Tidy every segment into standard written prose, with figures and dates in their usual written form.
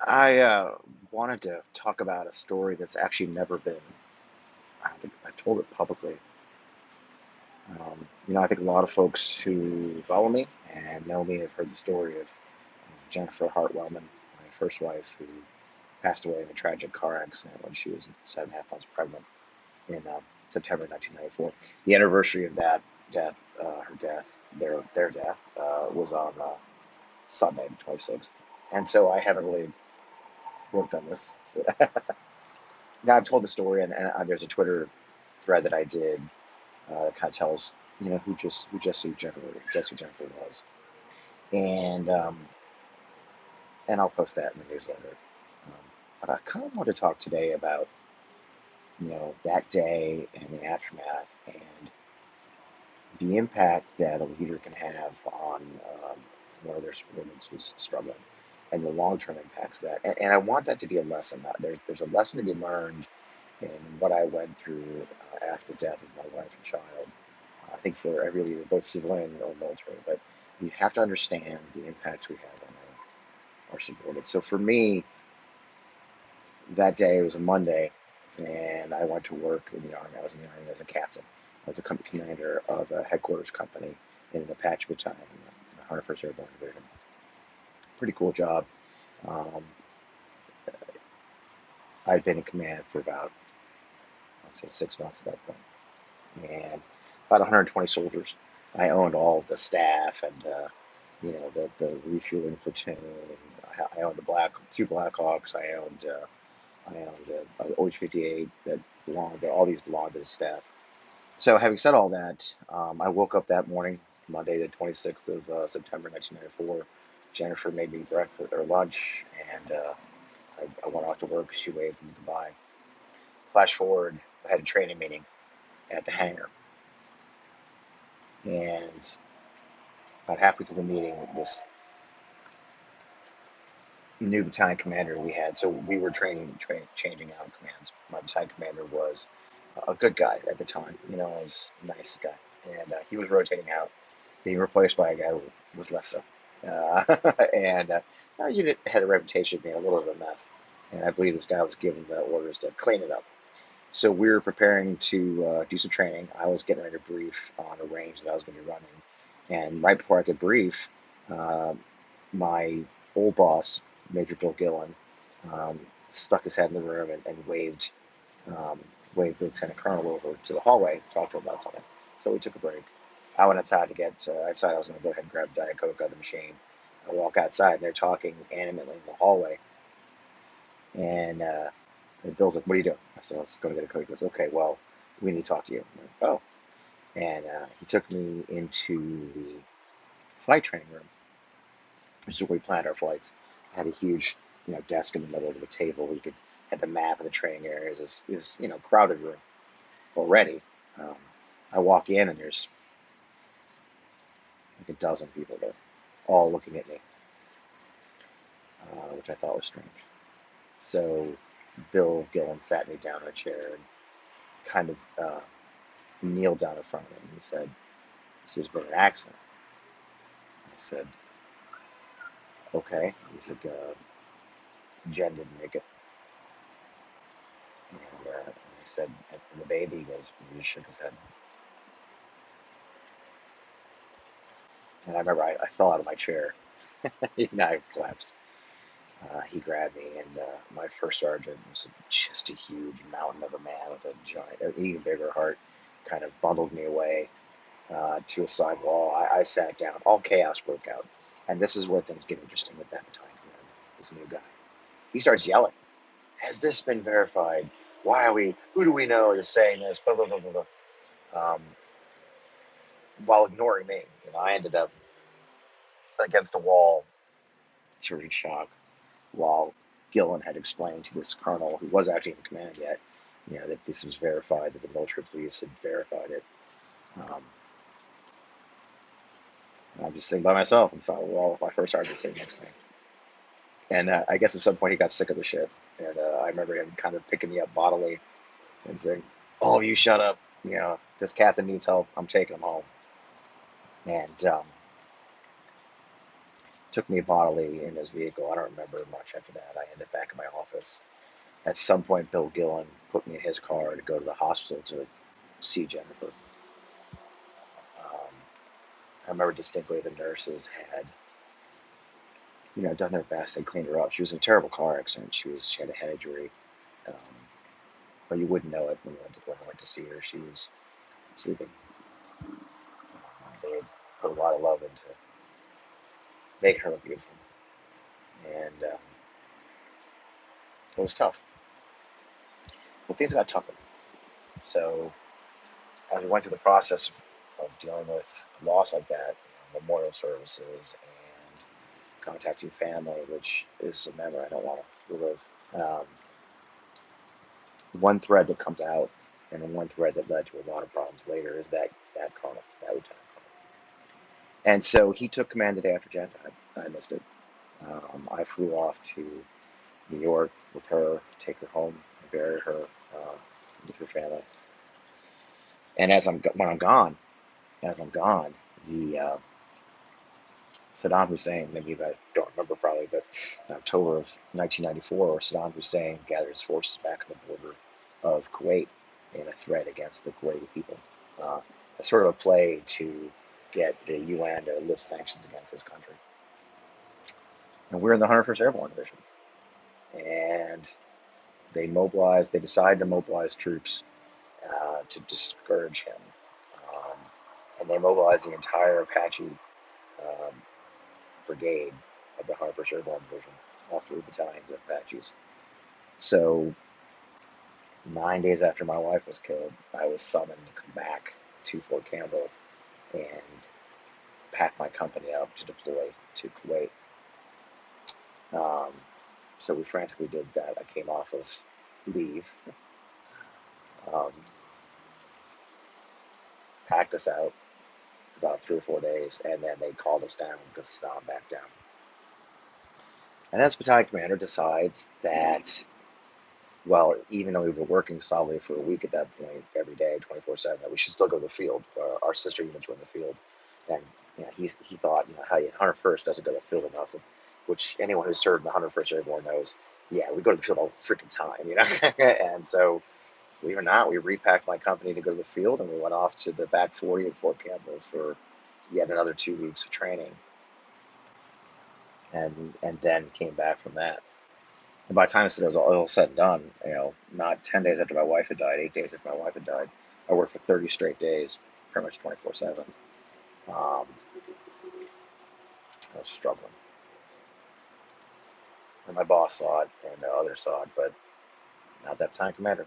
I wanted to talk about a story that's actually never been, I don't think I've told it publicly. I think a lot of folks who follow me and know me have heard the story of Jennifer Hartwellman, my first wife, who passed away in a tragic car accident when she was 7.5 months pregnant in September 1994. The anniversary of that death, her death, their death, was on Sunday, the 26th. And so I haven't really worked on this. So now I've told the story, and there's a Twitter thread that I did that kind of tells who Jennifer was, and and I'll post that in the newsletter. But I kind of want to talk today about that day and the aftermath and the impact that a leader can have on one of their subordinates who's struggling, and the long-term impacts of that. And I want that to be a lesson. There's a lesson to be learned in what I went through after the death of my wife and child. I think for every leader, both civilian or military, but you have to understand the impacts we have on our subordinates. So for me, that day was a Monday, and I went to work in the Army. I was in the Army as a captain. I was a company commander of a headquarters company in an Apache battalion, the 101st Airborne Division. Pretty cool job. Um, I'd been in command for about, I'd say, 6 months at that point, and about 120 soldiers. I owned all the staff and the refueling platoon. I owned two Blackhawks. I owned OH-58 that all these belonged to the staff. So having said all that, I woke up that morning, Monday the 26th of September 1994. Jennifer made me breakfast or lunch, and I went off to work. She waved me goodbye. Flash forward, I had a training meeting at the hangar, and about halfway through the meeting, this new battalion commander we had, so we were changing out commands. My battalion commander was a good guy at the time, was a nice guy, and he was rotating out, being replaced by a guy who was less so. And unit had a reputation of being a little bit of a mess, and I believe this guy was given the orders to clean it up. So we were preparing to do some training. I was getting ready to brief on a range that I was going to be running, and right before I could brief, uh, my old boss, Major Bill Gillen, um, stuck his head in the room and um, waved the lieutenant colonel over to the hallway to talk to him about something. So we took a break. I went outside to get. I decided I was going to go ahead and grab Diet Coke out of the machine. I walk outside and they're talking animately in the hallway. And Bill's like, "What are you doing?" I said, "I was going to get a Coke." He goes, "Okay, well, we need to talk to you." I'm like, "Oh." And he took me into the flight training room, which is where we planned our flights. I had a huge, desk in the middle of the table. We could had the map of the training areas. It was crowded room already. Um, I walk in and there's like a dozen people there, all looking at me, which I thought was strange. So Bill Gillen sat me down in a chair and kind of kneeled down in front of me. And he said, "There's been an accident." I said, "Okay." He said, "Jen didn't make it." And I said, "And the baby?" He just shook his head. And I remember I fell out of my chair. I collapsed. He grabbed me, and my first sergeant was just a huge mountain of a man with a giant, an even bigger heart, kind of bundled me away to a side wall. I sat down. All chaos broke out. And this is where things get interesting with that battalion commander, this new guy. He starts yelling, "Has this been verified? Why are we, who do we know is saying this?" Blah, blah, blah, blah, blah. While ignoring me. I ended up against a wall, teary shock, while Gillen had explained to this colonel, who was actually in command yet, that this was verified, that the military police had verified it. Um, and I'm just sitting by myself and saw the wall with my first sergeant sitting next to me. And I guess at some point he got sick of the shit. And I remember him kind of picking me up bodily and saying, "Oh, you shut up. This captain needs help. I'm taking him home." And took me bodily in his vehicle. I don't remember much after that. I ended back in my office. At some point, Bill Gillen put me in his car to go to the hospital to see Jennifer. I remember distinctly the nurses had, done their best. They cleaned her up. She was in a terrible car accident. She had a head injury, um, but you wouldn't know it when I went to see her. She was sleeping. They had put a lot of love into making her look beautiful, and it was tough. But things got tougher. So as we went through the process of dealing with loss like that, memorial services and contacting family, which is a memory I don't want to relive. Um, One thread that comes out, and then one thread that led to a lot of problems later, is that colonel, that lieutenant colonel. And so he took command the day after Jen died. I missed it. I flew off to New York with her, take her home, and bury her with her family. And as I'm gone, the Saddam Hussein, maybe you guys don't remember probably, but in October of 1994, Saddam Hussein gathered his forces back on the border of Kuwait in a threat against the Kuwaiti people. A sort of a play to get the UN to lift sanctions against this country. And we're in the 101st Airborne Division. And they decided to mobilize troops to discourage him. Um, and they mobilized the entire Apache um, brigade of the 101st Airborne Division, all 3 battalions of Apaches. So 9 days after my wife was killed, I was summoned to come back to Fort Campbell and pack my company up to deploy to Kuwait. Um, so we frantically did that. I came off of leave, um, packed us out about 3 or 4 days, and then they called us down because Saddam backed down. And then the battalion commander decides that, well, even though we were working solidly for a week at that point, every day, 24/7, that we should still go to the field. Our sister units were in the field, and he thought, how 101st doesn't go to the field enough, which anyone who's served in the 101st Airborne knows. Yeah, we go to the field all the freaking time, And so, believe it or not, we repacked my company to go to the field, and we went off to the back 40 at Fort Campbell for yet another 2 weeks of training, and then came back from that. And by the time it was all said and done, not 10 days after my wife had died, 8 days after my wife had died, I worked for 30 straight days, pretty much 24/7. I was struggling. And my boss saw it, and the others saw it, but not that time commander.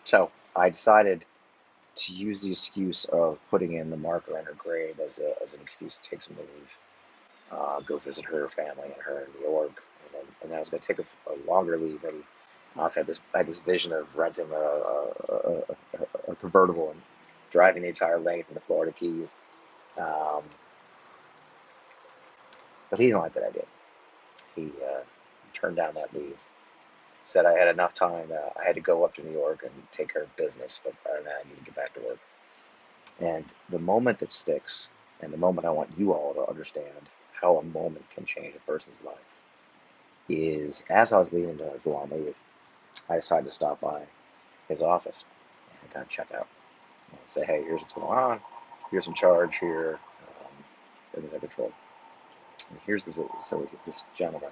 So I decided to use the excuse of putting in the marker on her grave as an excuse to take some leave, go visit her family and her in New York, and then I was going to take a longer leave. And I also had this vision of renting a convertible and driving the entire length of the Florida Keys. Um, but he didn't like that idea. He turned down that leave. Said I had enough time. I had to go up to New York and take care of business, but other than that, I need to get back to work. And the moment that sticks, and the moment I want you all to understand how a moment can change a person's life, is as I was leaving to go on leave, I decided to stop by his office and kind of check out and say, hey, here's what's going on. Here's in charge here. Everything's under control. And so this gentleman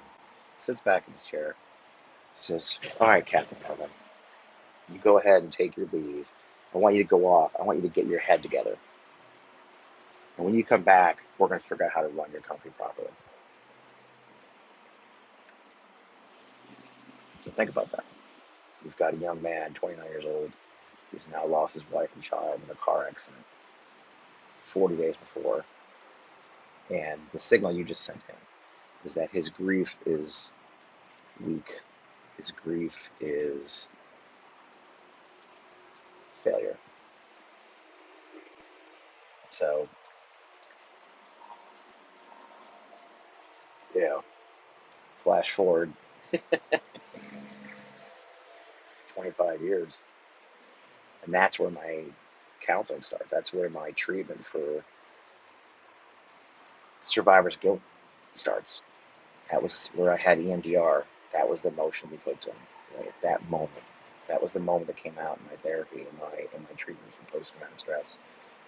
sits back in his chair, says, all right, Captain Melvin, you go ahead and take your leave. I want you to go off. I want you to get your head together. And when you come back, we're going to figure out how to run your company properly. So think about that. You've got a young man, 29 years old, who's now lost his wife and child in a car accident 40 days before. And the signal you just sent him is that his grief is weak. His grief is failure. So, flash forward 25 years. And that's where my counseling started. That's where my treatment for survivor's guilt starts. That was where I had EMDR. That was the emotionally victim. Like, that moment. That was the moment that came out in my therapy, in my treatment for post-traumatic stress,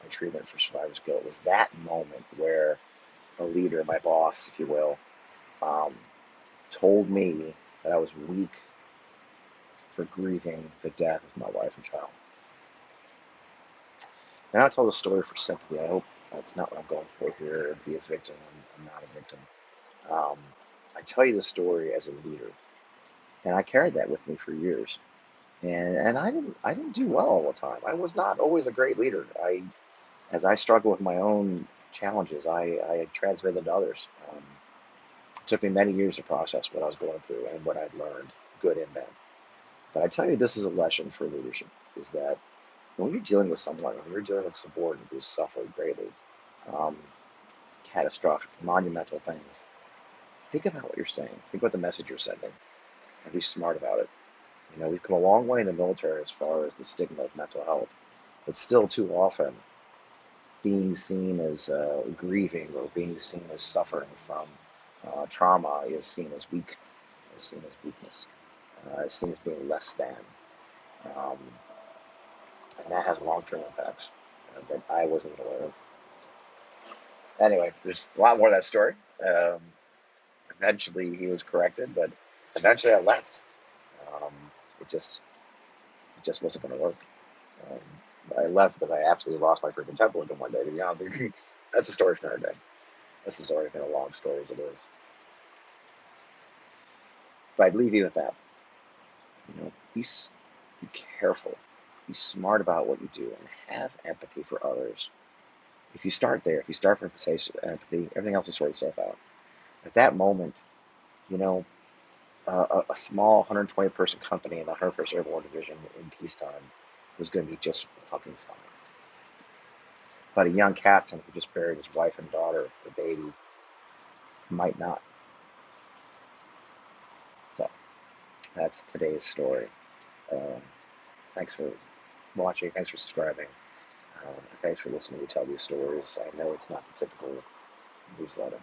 my treatment for survivor's guilt. Was that moment where a leader, my boss, if you will, um, told me that I was weak for grieving the death of my wife and child. Now I tell the story for sympathy. I hope that's not what I'm going for here. Be a victim. I'm not a victim. Um, I tell you the story as a leader, and I carried that with me for years. And I didn't do well all the time. I was not always a great leader. As I struggled with my own challenges, I transmitted to others. It took me many years to process what I was going through and what I'd learned, good and bad. But I tell you, this is a lesson for leadership: is that when you're dealing with someone, when you're dealing with a subordinate who's suffered greatly, um, catastrophic, monumental things, think about what you're saying. Think about the message you're sending, and be smart about it. We've come a long way in the military as far as the stigma of mental health, but still too often being seen as grieving or being seen as suffering from trauma is seen as weak, is seen as weakness, is seen as being less than. Um, and that has long-term impacts that I wasn't aware of. Anyway, there's a lot more of that story. Um, Eventually, he was corrected, but eventually I left. Um, it just it just wasn't going to work. I left because I absolutely lost my freaking temper with him one day. To be honest with you, that's a story for another day. This has already been a long story as it is. But I'd leave you with that. Be careful, be smart about what you do, and have empathy for others. If you start there, if you start from empathy, everything else will sort itself out. At that moment, you know, a small 120 person company in the 101st Airborne Division in peacetime was going to be just fucking fine. But a young captain who just buried his wife and daughter, the baby, might not. So that's today's story. Um, Thanks for watching. Thanks for subscribing. Thanks for listening to me tell these stories. I know it's not the typical newsletter.